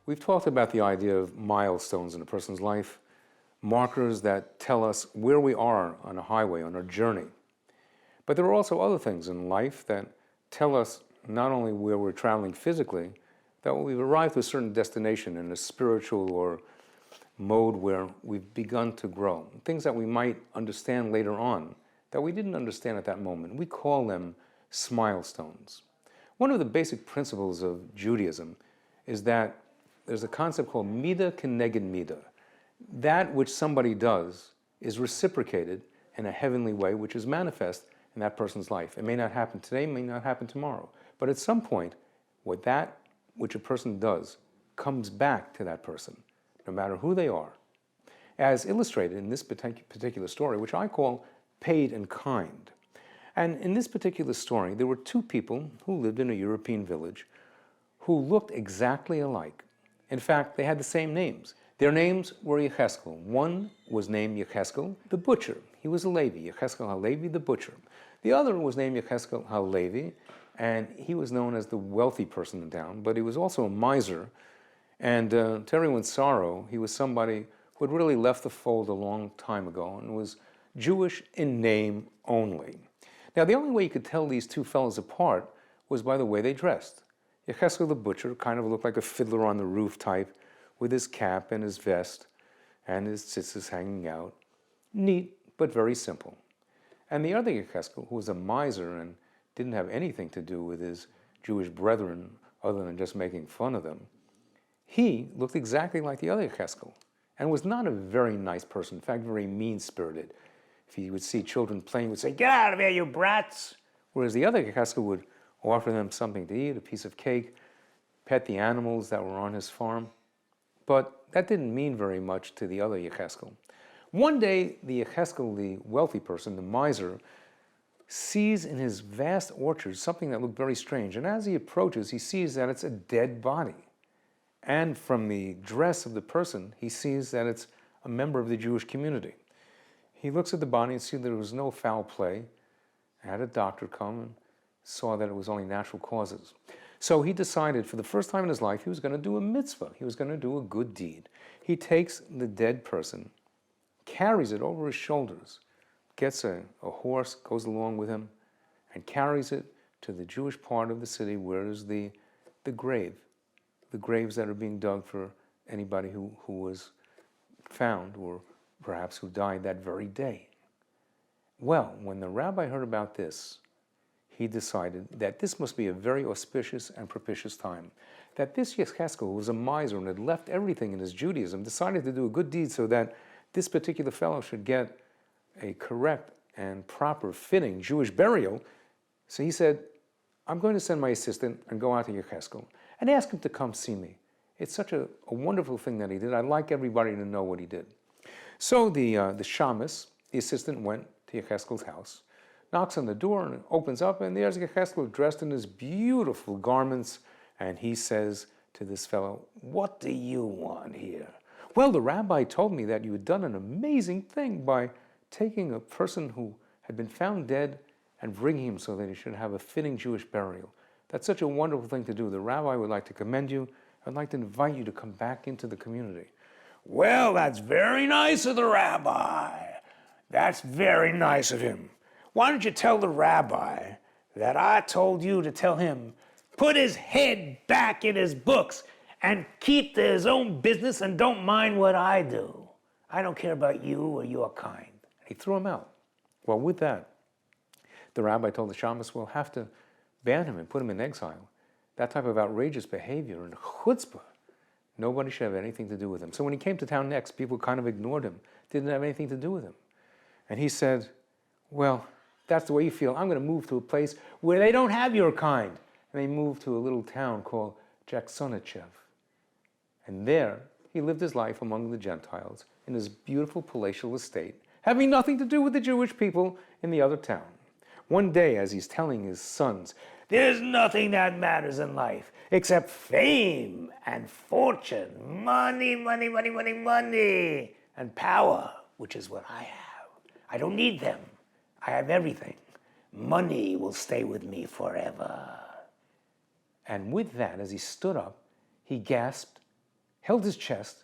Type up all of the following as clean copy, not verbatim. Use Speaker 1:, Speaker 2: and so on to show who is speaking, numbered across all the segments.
Speaker 1: We've talked about the idea of milestones in a person's life, markers that tell us where we are on a highway, on our journey. But there are also other things in life that tell us not only where we're traveling physically, that we've arrived to a certain destination in a spiritual or mode where we've begun to grow. Things that we might understand later on that we didn't understand at that moment. We call them Smilestones. One of the basic principles of Judaism is that there's a concept called midah keneged midah. That which somebody does is reciprocated in a heavenly way, which is manifest in that person's life. It may not happen today, it may not happen tomorrow. But at some point, what that which a person does comes back to that person, no matter who they are, as illustrated in this particular story, which I call paid and kind. And in this particular story, there were two people who lived in a European village who looked exactly alike. In fact, they had the same names. Their names were Yecheskel. One was named Yecheskel the butcher. He was a Levi, Yecheskel HaLevi the butcher. The other was named Yecheskel HaLevi, and he was known as the wealthy person in town, but he was also a miser. And to everyone's sorrow, he was somebody who had really left the fold a long time ago and was Jewish in name only. Now, the only way you could tell these two fellows apart was by the way they dressed. Yecheskel the butcher kind of looked like a fiddler on the roof type, with his cap and his vest and his tzitzis hanging out. Neat, but very simple. And the other Yecheskel, who was a miser and didn't have anything to do with his Jewish brethren other than just making fun of them, he looked exactly like the other Yecheskel and was not a very nice person, in fact, very mean-spirited. If he would see children playing, he would say, "Get out of here, you brats!" Whereas the other Yecheskel would offer them something to eat, a piece of cake, pet the animals that were on his farm. But that didn't mean very much to the other Yecheskel. One day, the Yecheskel, the wealthy person, the miser, sees in his vast orchard something that looked very strange. And as he approaches, he sees that it's a dead body. And from the dress of the person, he sees that it's a member of the Jewish community. He looks at the body and sees that there was no foul play, had a doctor come and saw that it was only natural causes. So he decided for the first time in his life he was going to do a mitzvah. He was going to do a good deed. He takes the dead person, carries it over his shoulders, gets a horse, goes along with him, and carries it to the Jewish part of the city where is the grave, the graves that are being dug for anybody who was found or perhaps who died that very day. Well, when the rabbi heard about this, he decided that this must be a very auspicious and propitious time. That this Yecheskel, who was a miser and had left everything in his Judaism, decided to do a good deed so that this particular fellow should get a correct and proper, fitting Jewish burial. So he said, "I'm going to send my assistant and go out to Yecheskel and ask him to come see me. It's such a wonderful thing that he did. I'd like everybody to know what he did." So the shamus, the assistant, went to Yecheskel's house, knocks on the door and opens up, and there's Yecheskel dressed in his beautiful garments, and he says to this fellow, "What do you want here?" "Well, the rabbi told me that you had done an amazing thing by taking a person who had been found dead and bringing him so that he should have a fitting Jewish burial. That's such a wonderful thing to do. The rabbi would like to commend you. I'd like to invite you to come back into the community." "Well, that's very nice of the rabbi. That's very nice of him. Why don't you tell the rabbi that I told you to tell him, put his head back in his books and keep to his own business and don't mind what I do. I don't care about you or your kind." He threw him out. Well, with that, the rabbi told the shamus, "We'll have to ban him and put him in exile. That type of outrageous behavior and chutzpah, nobody should have anything to do with him." So when he came to town next, people kind of ignored him, didn't have anything to do with him. And he said, "Well, that's the way you feel. I'm going to move to a place where they don't have your kind." And they moved to a little town called Jacksonichev. And there, he lived his life among the Gentiles in his beautiful palatial estate, having nothing to do with the Jewish people in the other town. One day, as he's telling his sons, "There's nothing that matters in life except fame and fortune, money, money, money, money, money, and power, which is what I have. I don't need them. I have everything. Money will stay with me forever." And with that, as he stood up, he gasped held his chest,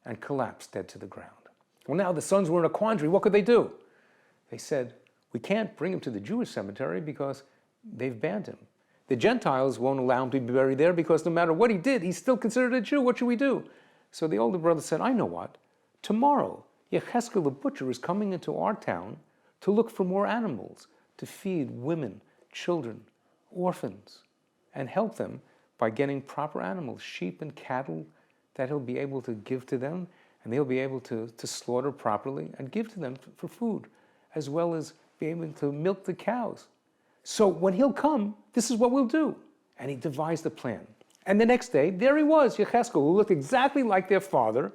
Speaker 1: and collapsed dead to the ground. Well, now the sons were in a quandary. What could they do? They said, we can't bring him to the Jewish cemetery because they've banned him. The Gentiles won't allow him to be buried there because no matter what he did, he's still considered a Jew. What should we do? So the older brother said, I know what. Tomorrow, Yecheskel the butcher is coming into our town to look for more animals, to feed women, children, orphans, and help them by getting proper animals, sheep and cattle, that he'll be able to give to them, and they'll be able to slaughter properly and give to them for food, as well as be able to milk the cows. So when he'll come, this is what we'll do. And he devised a plan. And the next day, there he was, Yecheskel, who looked exactly like their father,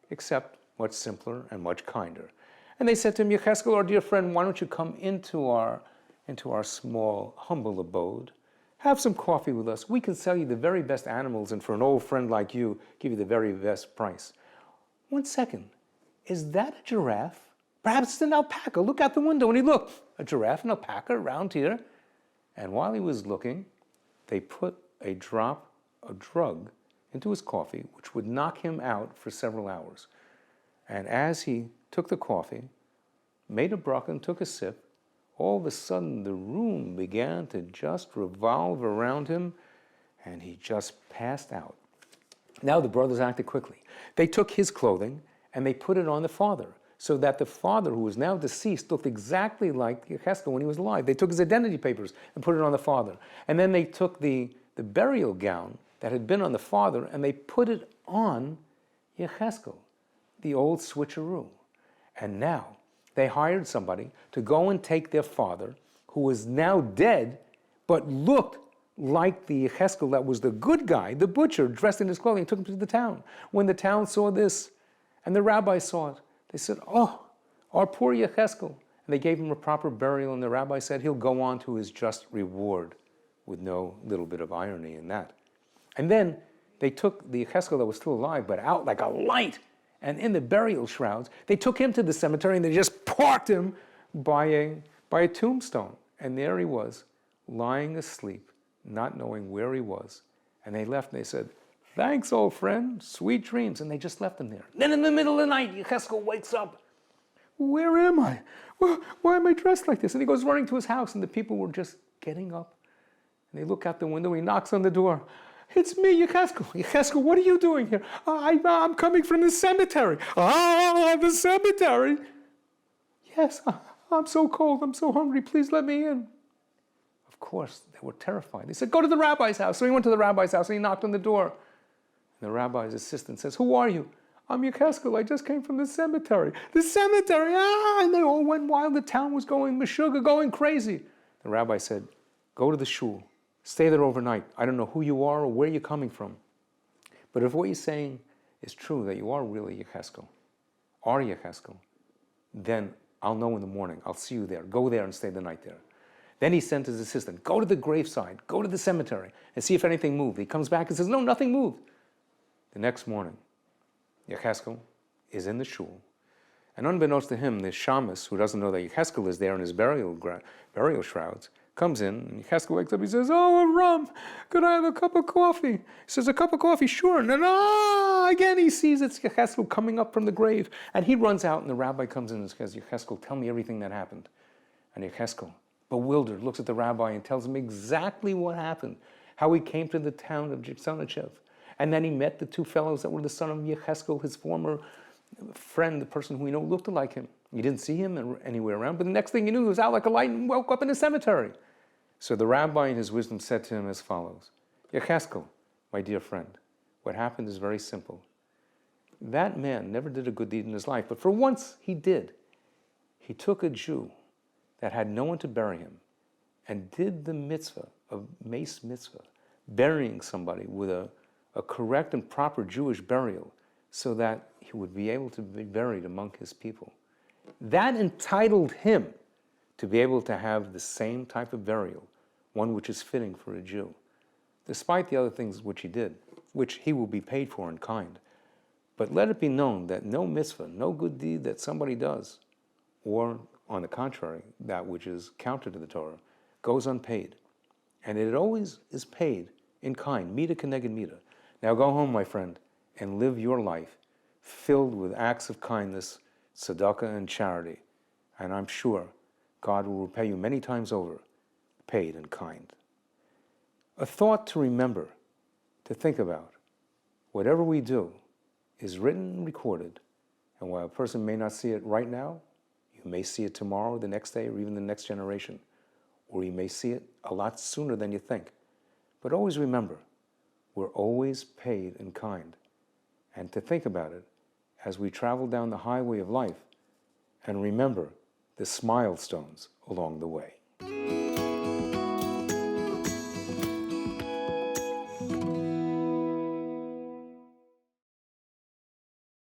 Speaker 1: except much simpler and much kinder. And they said to him, Yecheskel, our dear friend, why don't you come into our small, humble abode? Have some coffee with us. We can sell you the very best animals, and for an old friend like you, give you the very best price. 1 second, is that a giraffe? Perhaps it's an alpaca. Look out the window. And he looked, a giraffe, an alpaca around here. And while he was looking, they put a drop of drug into his coffee, which would knock him out for several hours. And as he took the coffee, made a bracha and took a sip, all of a sudden the room began to just revolve around him, and he just passed out. Now the brothers acted quickly. They took his clothing and they put it on the father, so that the father, who was now deceased, looked exactly like Yecheskel when he was alive. They took his identity papers and put it on the father. And then they took the burial gown that had been on the father and they put it on Yecheskel, the old switcheroo. And now they hired somebody to go and take their father, who was now dead, but looked like the Yecheskel that was the good guy, the butcher, dressed in his clothing, and took him to the town. When the town saw this, and the rabbi saw it, they said, oh, our poor Yecheskel. And they gave him a proper burial, and the rabbi said he'll go on to his just reward, with no little bit of irony in that. And then they took the Yecheskel that was still alive, but out like a light, and in the burial shrouds, they took him to the cemetery, and they just parked him by a tombstone. And there he was, lying asleep, not knowing where he was. And they left, and they said, thanks, old friend, sweet dreams. And they just left him there. Then in the middle of the night, Yecheskel wakes up. Where am I? Why am I dressed like this? And he goes running to his house, and the people were just getting up. And they look out the window, and he knocks on the door. It's me, Yecheskel. Yecheskel, what are you doing here? I'm coming from the cemetery. Ah, the cemetery. Yes, I'm so cold, I'm so hungry, please let me in. Of course, they were terrified. They said, go to the rabbi's house. So he went to the rabbi's house, and he knocked on the door. And the rabbi's assistant says, who are you? I'm Yecheskel, I just came from the cemetery. The cemetery, and they all went wild. The town was going meshuggah, going crazy. The rabbi said, go to the shul. Stay there overnight. I don't know who you are or where you're coming from. But if what you're saying is true, that you are really Yecheskel, then I'll know in the morning. I'll see you there. Go there and stay the night there. Then he sent his assistant, go to the graveside, go to the cemetery, and see if anything moved. He comes back and says, no, nothing moved. The next morning, Yecheskel is in the shul. And unbeknownst to him, the shamus, who doesn't know that Yecheskel is there in his burial shrouds, comes in, and Yecheskel wakes up. He says, oh, Ram, could I have a cup of coffee? He says, a cup of coffee, sure. And then, again he sees it's Yecheskel coming up from the grave. And he runs out, and the rabbi comes in and says, Yecheskel, tell me everything that happened. And Yecheskel, bewildered, looks at the rabbi and tells him exactly what happened, how he came to the town of Jitsanachev. And then he met the two fellows that were the son of Yecheskel, his former friend, the person who he knew looked like him. He didn't see him anywhere around, but the next thing he knew, he was out like a light and woke up in the cemetery. So the rabbi in his wisdom said to him as follows, Yecheskel, my dear friend, what happened is very simple. That man never did a good deed in his life, but for once he did. He took a Jew that had no one to bury him and did the mitzvah of mace mitzvah, burying somebody with a correct and proper Jewish burial so that he would be able to be buried among his people. That entitled him to be able to have the same type of burial, one which is fitting for a Jew, despite the other things which he did, which he will be paid for in kind. But let it be known that no mitzvah, no good deed that somebody does, or on the contrary, that which is counter to the Torah, goes unpaid. And it always is paid in kind, mida keneged mida. Now go home, my friend, and live your life filled with acts of kindness, tzedakah, and charity. And I'm sure God will repay you many times over, paid in kind. A thought to remember, to think about. Whatever we do is written and recorded, and while a person may not see it right now, you may see it tomorrow, the next day, or even the next generation, or you may see it a lot sooner than you think. But always remember, we're always paid in kind, and to think about it as we travel down the highway of life and remember the Smilestones along the way.